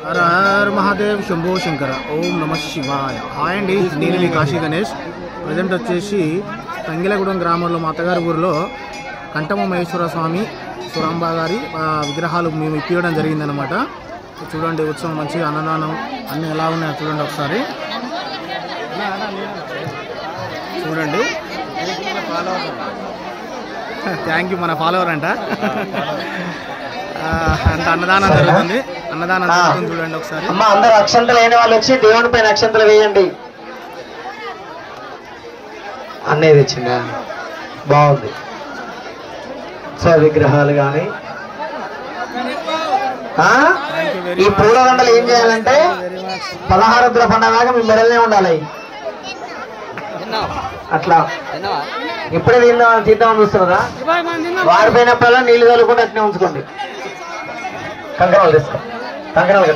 హర హర మహాదేవ్ శంభో శంకర ఓం నమ శివాయ. హాయ్ అండి, నేను మీ కాశీ గణేష్. ప్రజెంట్ వచ్చేసి తంగిలగూడెం గ్రామంలో మా అత్తగారి ఊరిలో కంఠమ మహేశ్వర స్వామి సురాంబ గారి విగ్రహాలు మేము ఇప్పించడం జరిగిందనమాట. చూడండి ఉత్సవం మంచిగా అన్నదానం అన్నీ ఎలా ఉన్నాయో చూడండి ఒకసారి. చూడండి, థ్యాంక్ యూ, మన ఫాలోవర్ అంట. అంత అన్నదానం జరుగుతుంది, అన్నదానం జరుగుతుంది చూడండి ఒకసారి. అందరు అక్షంతలు లేని వాళ్ళు వచ్చి దేవుని పైన అక్షంతలు వేయండి. అన్నీ తెచ్చిందా, బాగుంది. సో విగ్రహాలు కానీ ఈ పూలదండలు ఏం చేయాలంటే 16 రుద్ర పండుగ మీ మెడలనే ఉండాలి. అట్లా ఇప్పుడే తీద్దామని చూస్తున్నదా, వాడిపోయినప్పుడల్లా నీళ్లు చల్లుకుంటే అట్నే ఉంచుకోండి. కంకణాలు తీసుకో, కంకణాలు